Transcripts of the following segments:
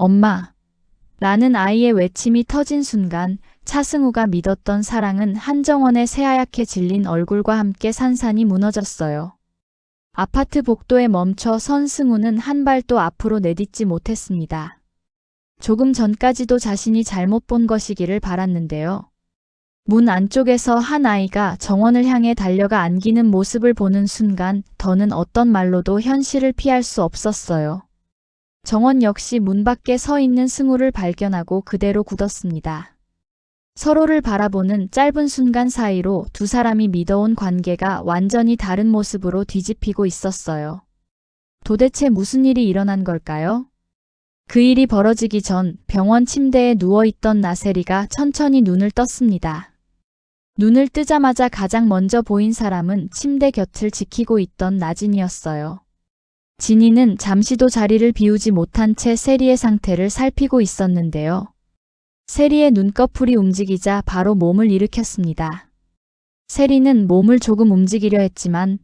엄마. 라는 아이의 외침이 터진 순간 차승우가 믿었던 사랑은 한정원의 새하얗게 질린 얼굴과 함께 산산이 무너졌어요. 아파트 복도에 멈춰 선 승우는 한 발도 앞으로 내딛지 못했습니다. 조금 전까지도 자신이 잘못 본 것이기를 바랐는데요. 문 안쪽에서 한 아이가 정원을 향해 달려가 안기는 모습을 보는 순간 더는 어떤 말로도 현실을 피할 수 없었어요. 정원 역시 문 밖에 서 있는 승우를 발견하고 그대로 굳었습니다. 서로를 바라보는 짧은 순간 사이로 두 사람이 믿어온 관계가 완전히 다른 모습으로 뒤집히고 있었어요. 도대체 무슨 일이 일어난 걸까요? 그 일이 벌어지기 전 병원 침대에 누워있던 나세리가 천천히 눈을 떴습니다. 눈을 뜨자마자 가장 먼저 보인 사람은 침대 곁을 지키고 있던 나진이었어요. 진이는 잠시도 자리를 비우지 못한 채 세리의 상태를 살피고 있었는데요. 세리의 눈꺼풀이 움직이자 바로 몸을 일으켰습니다. 세리는 몸을 조금 움직이려 했지만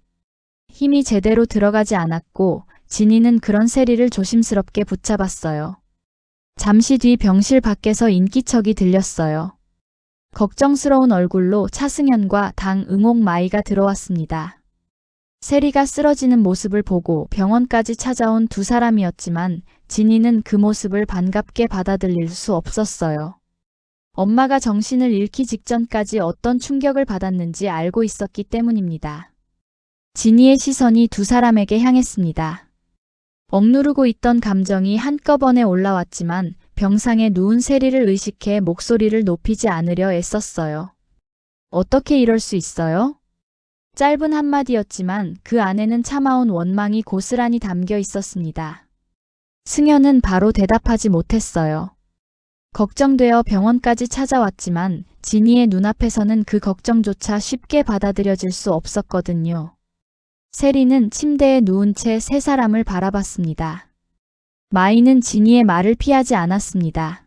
힘이 제대로 들어가지 않았고 진이는 그런 세리를 조심스럽게 붙잡았어요. 잠시 뒤 병실 밖에서 인기척이 들렸어요. 걱정스러운 얼굴로 차승현과 당응옥마이가 들어왔습니다. 세리가 쓰러지는 모습을 보고 병원까지 찾아온 두 사람이었지만 진이는 그 모습을 반갑게 받아들일 수 없었어요. 엄마가 정신을 잃기 직전까지 어떤 충격을 받았는지 알고 있었기 때문입니다. 진이의 시선이 두 사람에게 향했습니다. 억누르고 있던 감정이 한꺼번에 올라왔지만 병상에 누운 세리를 의식해 목소리를 높이지 않으려 애썼어요. 어떻게 이럴 수 있어요? 짧은 한마디였지만 그 안에는 참아온 원망이 고스란히 담겨 있었습니다. 승현은 바로 대답하지 못했어요. 걱정되어 병원까지 찾아왔지만 진이의 눈앞에서는 그 걱정조차 쉽게 받아들여질 수 없었거든요. 세리는 침대에 누운 채 세 사람을 바라봤습니다. 마이는 진이의 말을 피하지 않았습니다.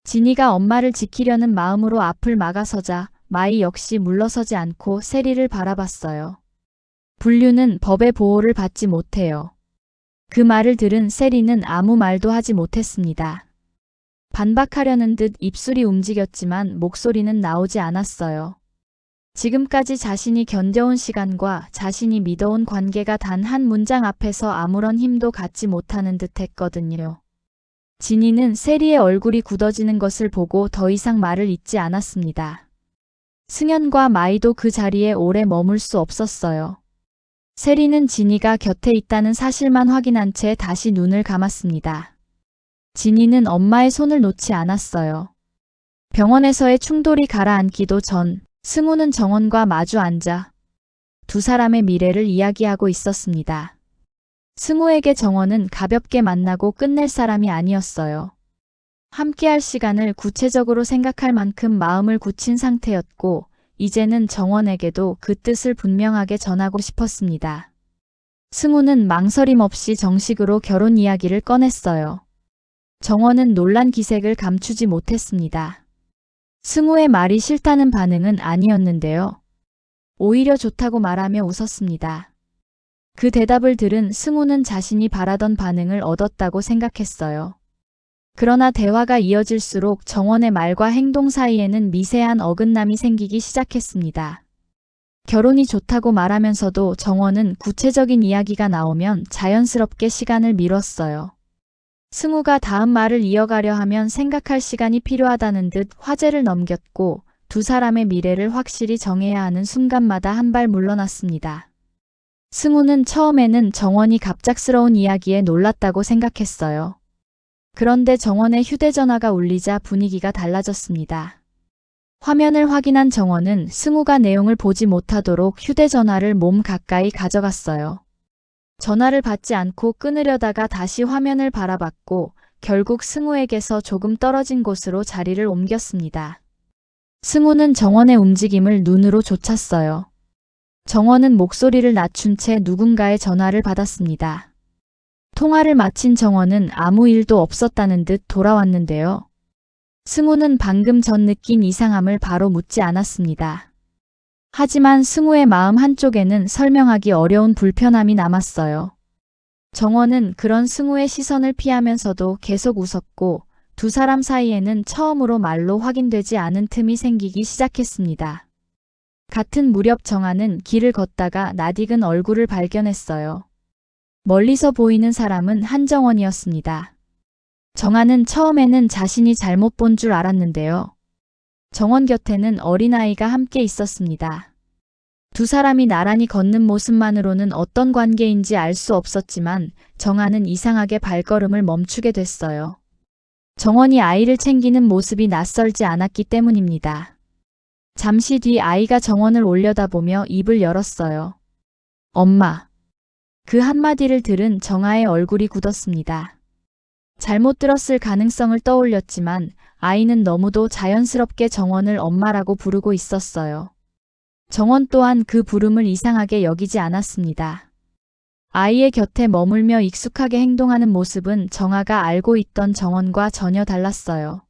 진이가 엄마를 지키려는 마음으로 앞을 막아서자 마이 역시 물러서지 않고 세리를 바라봤어요. 불륜은 법의 보호를 받지 못해요. 그 말을 들은 세리는 아무 말도 하지 못했습니다. 반박하려는 듯 입술이 움직였지만 목소리는 나오지 않았어요. 지금까지 자신이 견뎌온 시간과 자신이 믿어온 관계가 단 한 문장 앞에서 아무런 힘도 갖지 못하는 듯 했거든요. 진이는 세리의 얼굴이 굳어지는 것을 보고 더 이상 말을 잇지 않았습니다. 승현과 마이도 그 자리에 오래 머물 수 없었어요. 세리는 진이가 곁에 있다는 사실만 확인한 채 다시 눈을 감았습니다. 진이는 엄마의 손을 놓지 않았어요. 병원에서의 충돌이 가라앉기도 전 승우는 정원과 마주 앉아 두 사람의 미래를 이야기하고 있었습니다. 승우에게 정원은 가볍게 만나고 끝낼 사람이 아니었어요. 함께할 시간을 구체적으로 생각할 만큼 마음을 굳힌 상태였고 이제는 정원에게도 그 뜻을 분명하게 전하고 싶었습니다. 승우는 망설임 없이 정식으로 결혼 이야기를 꺼냈어요. 정원은 놀란 기색을 감추지 못했습니다. 승우의 말이 싫다는 반응은 아니었는데요. 오히려 좋다고 말하며 웃었습니다. 그 대답을 들은 승우는 자신이 바라던 반응을 얻었다고 생각했어요. 그러나 대화가 이어질수록 정원의 말과 행동 사이에는 미세한 어긋남이 생기기 시작했습니다. 결혼이 좋다고 말하면서도 정원은 구체적인 이야기가 나오면 자연스럽게 시간을 미뤘어요. 승우가 다음 말을 이어가려 하면 생각할 시간이 필요하다는 듯 화제를 넘겼고 두 사람의 미래를 확실히 정해야 하는 순간마다 한 발 물러났습니다. 승우는 처음에는 정원이 갑작스러운 이야기에 놀랐다고 생각했어요. 그런데 정원의 휴대전화가 울리자 분위기가 달라졌습니다. 화면을 확인한 정원은 승우가 내용을 보지 못하도록 휴대전화를 몸 가까이 가져갔어요. 전화를 받지 않고 끊으려다가 다시 화면을 바라봤고 결국 승우에게서 조금 떨어진 곳으로 자리를 옮겼습니다. 승우는 정원의 움직임을 눈으로 쫓았어요. 정원은 목소리를 낮춘 채 누군가의 전화를 받았습니다. 통화를 마친 정원은 아무 일도 없었다는 듯 돌아왔는데요. 승우는 방금 전 느낀 이상함을 바로 묻지 않았습니다. 하지만 승우의 마음 한쪽에는 설명하기 어려운 불편함이 남았어요. 정원은 그런 승우의 시선을 피하면서도 계속 웃었고 두 사람 사이에는 처음으로 말로 확인되지 않은 틈이 생기기 시작했습니다. 같은 무렵 정아는 길을 걷다가 낯익은 얼굴을 발견했어요. 멀리서 보이는 사람은 한정원이었습니다. 정아는 처음에는 자신이 잘못 본 줄 알았는데요. 정원 곁에는 어린아이가 함께 있었습니다. 두 사람이 나란히 걷는 모습만으로는 어떤 관계인지 알 수 없었지만 정아는 이상하게 발걸음을 멈추게 됐어요. 정원이 아이를 챙기는 모습이 낯설지 않았기 때문입니다. 잠시 뒤 아이가 정원을 올려다보며 입을 열었어요. 엄마. 그 한마디를 들은 정아의 얼굴이 굳었습니다. 잘못 들었을 가능성을 떠올렸지만 아이는 너무도 자연스럽게 정원을 엄마라고 부르고 있었어요. 정원 또한 그 부름을 이상하게 여기지 않았습니다. 아이의 곁에 머물며 익숙하게 행동하는 모습은 정아가 알고 있던 정원과 전혀 달랐어요.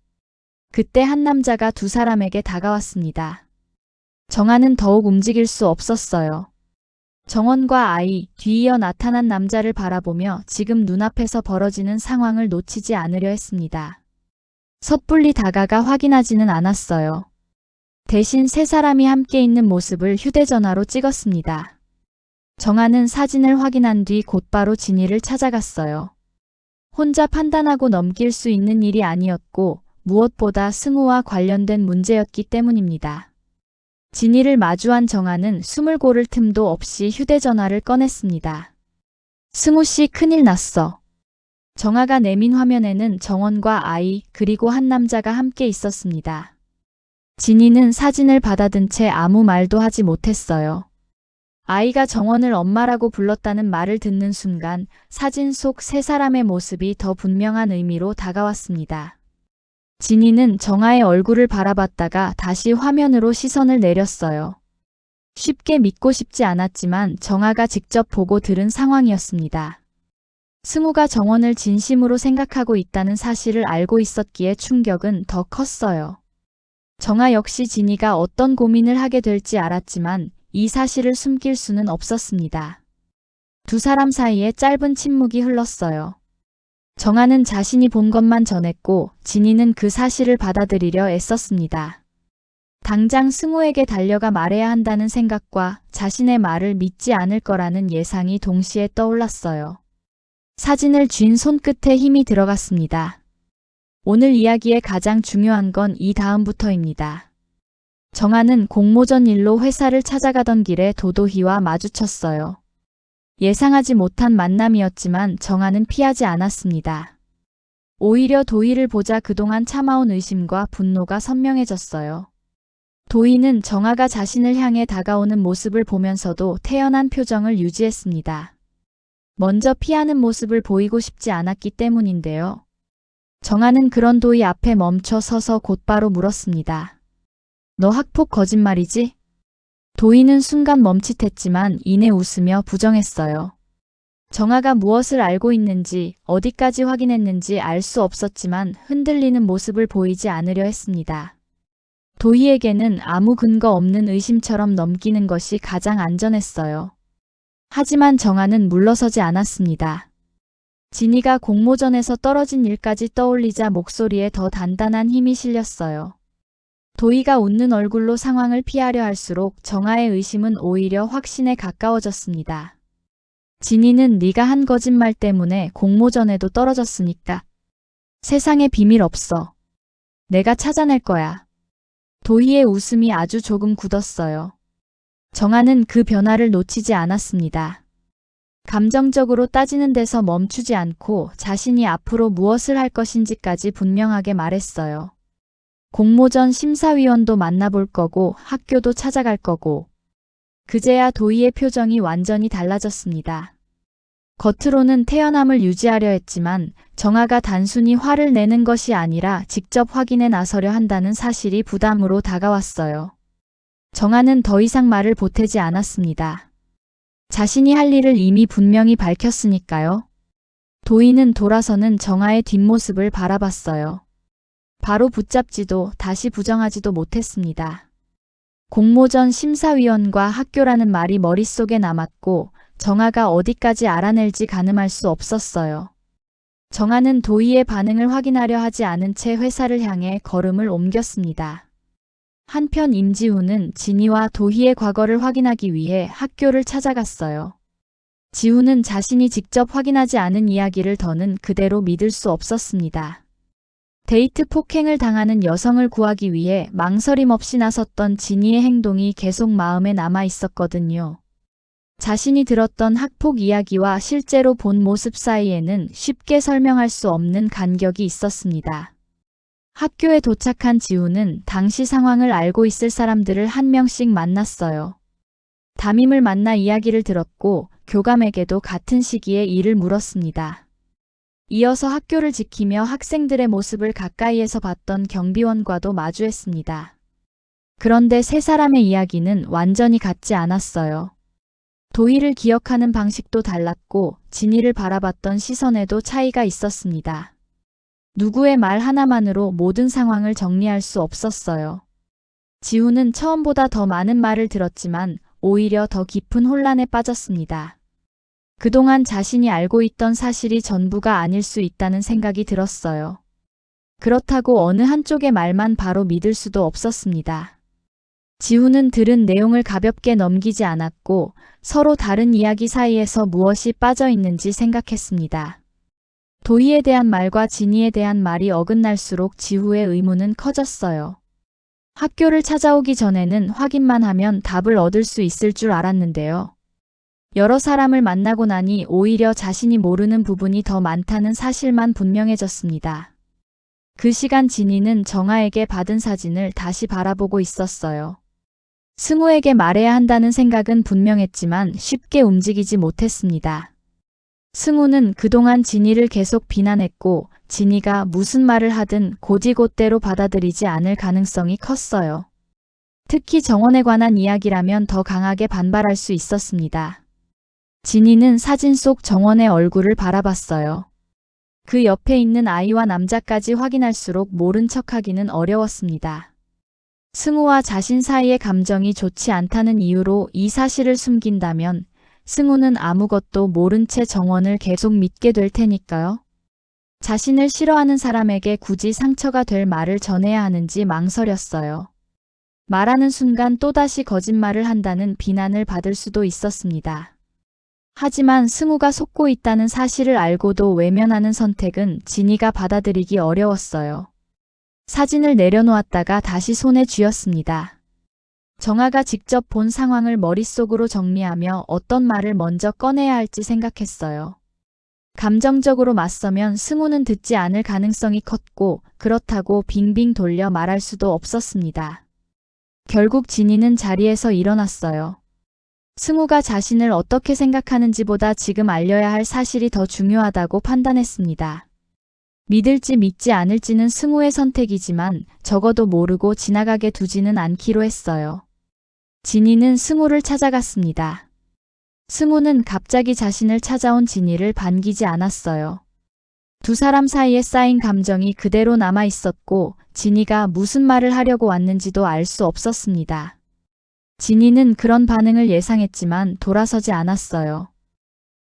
그때 한 남자가 두 사람에게 다가왔습니다. 정아는 더욱 움직일 수 없었어요. 정원과 아이, 뒤이어 나타난 남자를 바라보며 지금 눈앞에서 벌어지는 상황을 놓치지 않으려 했습니다. 섣불리 다가가 확인하지는 않았어요. 대신 세 사람이 함께 있는 모습을 휴대전화로 찍었습니다. 정아는 사진을 확인한 뒤 곧바로 진이를 찾아갔어요. 혼자 판단하고 넘길 수 있는 일이 아니었고 무엇보다 승우와 관련된 문제였기 때문입니다. 진이를 마주한 정아는 숨을 고를 틈도 없이 휴대전화를 꺼냈습니다. 승우 씨 큰일 났어. 정아가 내민 화면에는 정원과 아이 그리고 한 남자가 함께 있었습니다. 진이는 사진을 받아든 채 아무 말도 하지 못했어요. 아이가 정원을 엄마라고 불렀다는 말을 듣는 순간 사진 속 세 사람의 모습이 더 분명한 의미로 다가왔습니다. 진이는 정아의 얼굴을 바라봤다가 다시 화면으로 시선을 내렸어요. 쉽게 믿고 싶지 않았지만 정아가 직접 보고 들은 상황이었습니다. 승우가 정원을 진심으로 생각하고 있다는 사실을 알고 있었기에 충격은 더 컸어요. 정아 역시 진이가 어떤 고민을 하게 될지 알았지만 이 사실을 숨길 수는 없었습니다. 두 사람 사이에 짧은 침묵이 흘렀어요. 정아는 자신이 본 것만 전했고 진이는 그 사실을 받아들이려 애썼습니다. 당장 승우에게 달려가 말해야 한다는 생각과 자신의 말을 믿지 않을 거라는 예상이 동시에 떠올랐어요. 사진을 쥔 손끝에 힘이 들어갔습니다. 오늘 이야기의 가장 중요한 건 이 다음부터입니다. 정아는 공모전 일로 회사를 찾아가던 길에 도도희와 마주쳤어요. 예상하지 못한 만남이었지만 정아는 피하지 않았습니다. 오히려 도희를 보자 그동안 참아온 의심과 분노가 선명해졌어요. 도희는 정아가 자신을 향해 다가오는 모습을 보면서도 태연한 표정을 유지했습니다. 먼저 피하는 모습을 보이고 싶지 않았기 때문인데요. 정아는 그런 도희 앞에 멈춰 서서 곧바로 물었습니다. 너 학폭 거짓말이지? 도희는 순간 멈칫했지만 이내 웃으며 부정했어요. 정아가 무엇을 알고 있는지 어디까지 확인했는지 알 수 없었지만 흔들리는 모습을 보이지 않으려 했습니다. 도희에게는 아무 근거 없는 의심처럼 넘기는 것이 가장 안전했어요. 하지만 정아는 물러서지 않았습니다. 진이가 공모전에서 떨어진 일까지 떠올리자 목소리에 더 단단한 힘이 실렸어요. 도희가 웃는 얼굴로 상황을 피하려 할수록 정아의 의심은 오히려 확신에 가까워졌습니다. 진이는 네가 한 거짓말 때문에 공모전에도 떨어졌으니까. 세상에 비밀 없어. 내가 찾아낼 거야. 도희의 웃음이 아주 조금 굳었어요. 정아는 그 변화를 놓치지 않았습니다. 감정적으로 따지는 데서 멈추지 않고 자신이 앞으로 무엇을 할 것인지까지 분명하게 말했어요. 공모전 심사위원도 만나볼 거고 학교도 찾아갈 거고. 그제야 도희의 표정이 완전히 달라졌습니다. 겉으로는 태연함을 유지하려 했지만 정아가 단순히 화를 내는 것이 아니라 직접 확인에 나서려 한다는 사실이 부담으로 다가왔어요. 정아는 더 이상 말을 보태지 않았습니다. 자신이 할 일을 이미 분명히 밝혔으니까요. 도희는 돌아서는 정아의 뒷모습을 바라봤어요. 바로 붙잡지도 다시 부정하지도 못했습니다. 공모전 심사위원과 학교라는 말이 머릿속에 남았고 정아가 어디까지 알아낼지 가늠할 수 없었어요. 정아는 도희의 반응을 확인하려 하지 않은 채 회사를 향해 걸음을 옮겼습니다. 한편 임지훈은 진이와 도희의 과거를 확인하기 위해 학교를 찾아갔어요. 지훈은 자신이 직접 확인하지 않은 이야기를 더는 그대로 믿을 수 없었습니다. 데이트 폭행을 당하는 여성을 구하기 위해 망설임 없이 나섰던 진이의 행동이 계속 마음에 남아 있었거든요. 자신이 들었던 학폭 이야기와 실제로 본 모습 사이에는 쉽게 설명할 수 없는 간격이 있었습니다. 학교에 도착한 지훈은 당시 상황을 알고 있을 사람들을 한 명씩 만났어요. 담임을 만나 이야기를 들었고 교감에게도 같은 시기에 일을 물었습니다. 이어서 학교를 지키며 학생들의 모습을 가까이에서 봤던 경비원과도 마주했습니다. 그런데 세 사람의 이야기는 완전히 같지 않았어요. 도희를 기억하는 방식도 달랐고 진이를 바라봤던 시선에도 차이가 있었습니다. 누구의 말 하나만으로 모든 상황을 정리할 수 없었어요. 지훈은 처음보다 더 많은 말을 들었지만 오히려 더 깊은 혼란에 빠졌습니다. 그동안 자신이 알고 있던 사실이 전부가 아닐 수 있다는 생각이 들었어요. 그렇다고 어느 한쪽의 말만 바로 믿을 수도 없었습니다. 지훈은 들은 내용을 가볍게 넘기지 않았고 서로 다른 이야기 사이에서 무엇이 빠져 있는지 생각했습니다. 도희에 대한 말과 진이에 대한 말이 어긋날수록 지후의 의문은 커졌어요. 학교를 찾아오기 전에는 확인만 하면 답을 얻을 수 있을 줄 알았는데요. 여러 사람을 만나고 나니 오히려 자신이 모르는 부분이 더 많다는 사실만 분명해졌습니다. 그 시간 진이는 정아에게 받은 사진을 다시 바라보고 있었어요. 승우에게 말해야 한다는 생각은 분명했지만 쉽게 움직이지 못했습니다. 승우는 그동안 진이를 계속 비난했고 진이가 무슨 말을 하든 곧이곧대로 받아들이지 않을 가능성이 컸어요. 특히 정원에 관한 이야기라면 더 강하게 반발할 수 있었습니다. 진이는 사진 속 정원의 얼굴을 바라봤어요. 그 옆에 있는 아이와 남자까지 확인할수록 모른 척하기는 어려웠습니다. 승우와 자신 사이의 감정이 좋지 않다는 이유로 이 사실을 숨긴다면 승우는 아무것도 모른 채 정원을 계속 믿게 될 테니까요. 자신을 싫어하는 사람에게 굳이 상처가 될 말을 전해야 하는지 망설였어요. 말하는 순간 또다시 거짓말을 한다는 비난을 받을 수도 있었습니다. 하지만 승우가 속고 있다는 사실을 알고도 외면하는 선택은 진이가 받아들이기 어려웠어요. 사진을 내려놓았다가 다시 손에 쥐었습니다. 정아가 직접 본 상황을 머릿속으로 정리하며 어떤 말을 먼저 꺼내야 할지 생각했어요. 감정적으로 맞서면 승우는 듣지 않을 가능성이 컸고 그렇다고 빙빙 돌려 말할 수도 없었습니다. 결국 진이는 자리에서 일어났어요. 승우가 자신을 어떻게 생각하는지보다 지금 알려야 할 사실이 더 중요하다고 판단했습니다. 믿을지 믿지 않을지는 승우의 선택이지만 적어도 모르고 지나가게 두지는 않기로 했어요. 진이는 승우를 찾아갔습니다. 승우는 갑자기 자신을 찾아온 진이를 반기지 않았어요. 두 사람 사이에 쌓인 감정이 그대로 남아 있었고 진이가 무슨 말을 하려고 왔는지도 알 수 없었습니다. 진이는 그런 반응을 예상했지만 돌아서지 않았어요.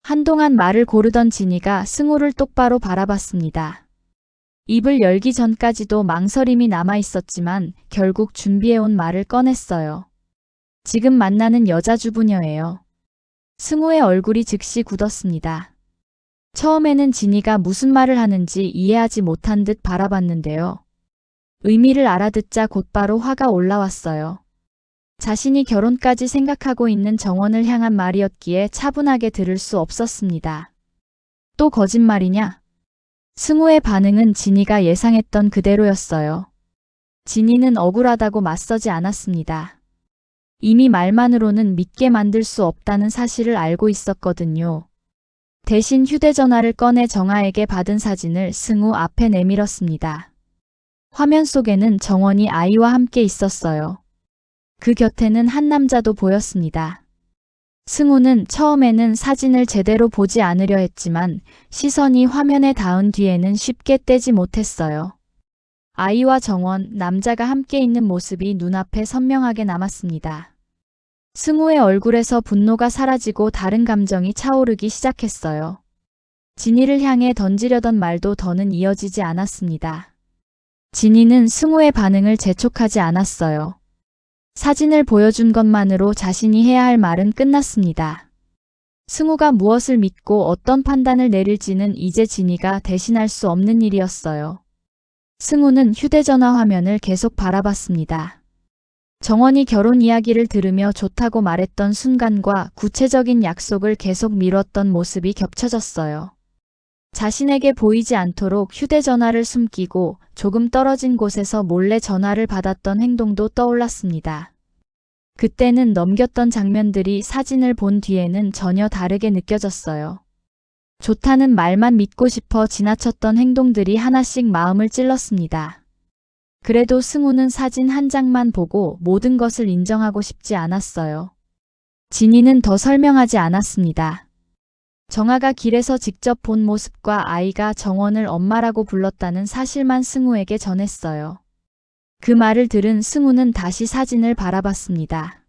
한동안 말을 고르던 진이가 승우를 똑바로 바라봤습니다. 입을 열기 전까지도 망설임이 남아 있었지만 결국 준비해온 말을 꺼냈어요. 지금 만나는 여자주부녀예요. 승우의 얼굴이 즉시 굳었습니다. 처음에는 진이가 무슨 말을 하는지 이해하지 못한 듯 바라봤는데요. 의미를 알아듣자 곧바로 화가 올라왔어요. 자신이 결혼까지 생각하고 있는 정원을 향한 말이었기에 차분하게 들을 수 없었습니다. 또 거짓말이냐? 승우의 반응은 진이가 예상했던 그대로였어요. 진이는 억울하다고 맞서지 않았습니다. 이미 말만으로는 믿게 만들 수 없다는 사실을 알고 있었거든요. 대신 휴대전화를 꺼내 정아에게 받은 사진을 승우 앞에 내밀었습니다. 화면 속에는 정원이 아이와 함께 있었어요. 그 곁에는 한 남자도 보였습니다. 승우는 처음에는 사진을 제대로 보지 않으려 했지만 시선이 화면에 닿은 뒤에는 쉽게 떼지 못했어요. 아이와 정원, 남자가 함께 있는 모습이 눈앞에 선명하게 남았습니다. 승우의 얼굴에서 분노가 사라지고 다른 감정이 차오르기 시작했어요. 진이를 향해 던지려던 말도 더는 이어지지 않았습니다. 진이는 승우의 반응을 재촉하지 않았어요. 사진을 보여준 것만으로 자신이 해야 할 말은 끝났습니다. 승우가 무엇을 믿고 어떤 판단을 내릴지는 이제 진이가 대신할 수 없는 일이었어요. 승우는 휴대전화 화면을 계속 바라봤습니다. 정원이 결혼 이야기를 들으며 좋다고 말했던 순간과 구체적인 약속을 계속 미뤘던 모습이 겹쳐졌어요. 자신에게 보이지 않도록 휴대전화를 숨기고 조금 떨어진 곳에서 몰래 전화를 받았던 행동도 떠올랐습니다. 그때는 넘겼던 장면들이 사진을 본 뒤에는 전혀 다르게 느껴졌어요. 좋다는 말만 믿고 싶어 지나쳤던 행동들이 하나씩 마음을 찔렀습니다. 그래도 승우는 사진 한 장만 보고 모든 것을 인정하고 싶지 않았어요. 진이는 더 설명하지 않았습니다. 정아가 길에서 직접 본 모습과 아이가 정원을 엄마라고 불렀다는 사실만 승우에게 전했어요. 그 말을 들은 승우는 다시 사진을 바라봤습니다.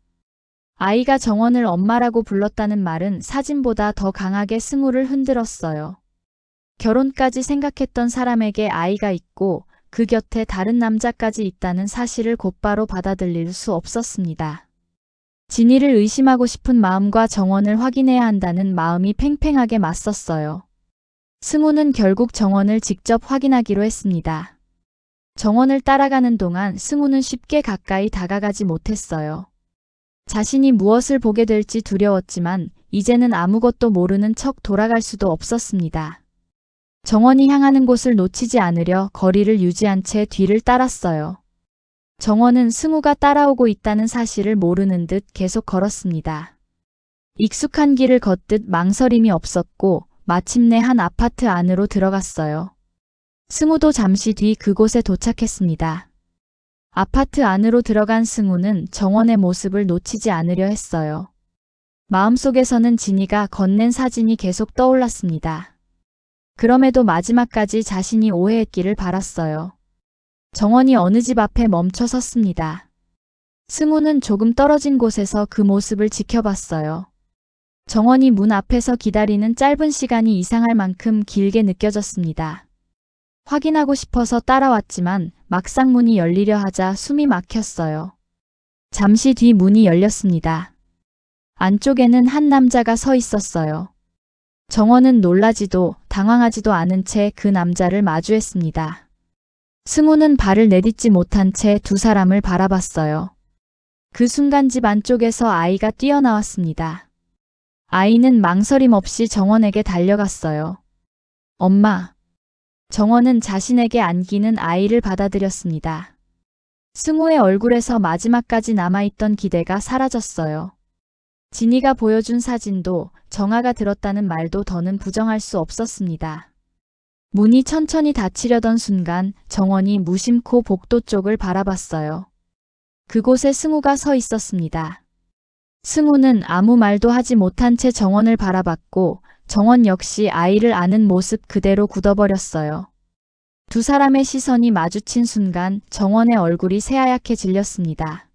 아이가 정원을 엄마라고 불렀다는 말은 사진보다 더 강하게 승우를 흔들었어요. 결혼까지 생각했던 사람에게 아이가 있고 그 곁에 다른 남자까지 있다는 사실을 곧바로 받아들일 수 없었습니다. 진이를 의심하고 싶은 마음과 정원을 확인해야 한다는 마음이 팽팽하게 맞섰어요. 승우는 결국 정원을 직접 확인하기로 했습니다. 정원을 따라가는 동안 승우는 쉽게 가까이 다가가지 못했어요. 자신이 무엇을 보게 될지 두려웠지만 이제는 아무것도 모르는 척 돌아갈 수도 없었습니다. 정원이 향하는 곳을 놓치지 않으려 거리를 유지한 채 뒤를 따랐어요. 정원은 승우가 따라오고 있다는 사실을 모르는 듯 계속 걸었습니다. 익숙한 길을 걷듯 망설임이 없었고 마침내 한 아파트 안으로 들어갔어요. 승우도 잠시 뒤 그곳에 도착했습니다. 아파트 안으로 들어간 승우는 정원의 모습을 놓치지 않으려 했어요. 마음속에서는 진이가 건넨 사진이 계속 떠올랐습니다. 그럼에도 마지막까지 자신이 오해했기를 바랐어요. 정원이 어느 집 앞에 멈춰 섰습니다. 승우는 조금 떨어진 곳에서 그 모습을 지켜봤어요. 정원이 문 앞에서 기다리는 짧은 시간이 이상할 만큼 길게 느껴졌습니다. 확인하고 싶어서 따라왔지만 막상 문이 열리려 하자 숨이 막혔어요. 잠시 뒤 문이 열렸습니다. 안쪽에는 한 남자가 서 있었어요. 정원은 놀라지도 당황하지도 않은 채 그 남자를 마주했습니다. 승우는 발을 내딛지 못한 채 두 사람을 바라봤어요. 그 순간 집 안쪽에서 아이가 뛰어나왔습니다. 아이는 망설임 없이 정원에게 달려갔어요. 엄마. 정원은 자신에게 안기는 아이를 받아들였습니다. 승우의 얼굴에서 마지막까지 남아있던 기대가 사라졌어요. 진이가 보여준 사진도 정아가 들었다는 말도 더는 부정할 수 없었습니다. 문이 천천히 닫히려던 순간 정원이 무심코 복도 쪽을 바라봤어요. 그곳에 승우가 서 있었습니다. 승우는 아무 말도 하지 못한 채 정원을 바라봤고 정원 역시 아이를 안은 모습 그대로 굳어버렸어요. 두 사람의 시선이 마주친 순간 정원의 얼굴이 새하얗게 질렸습니다.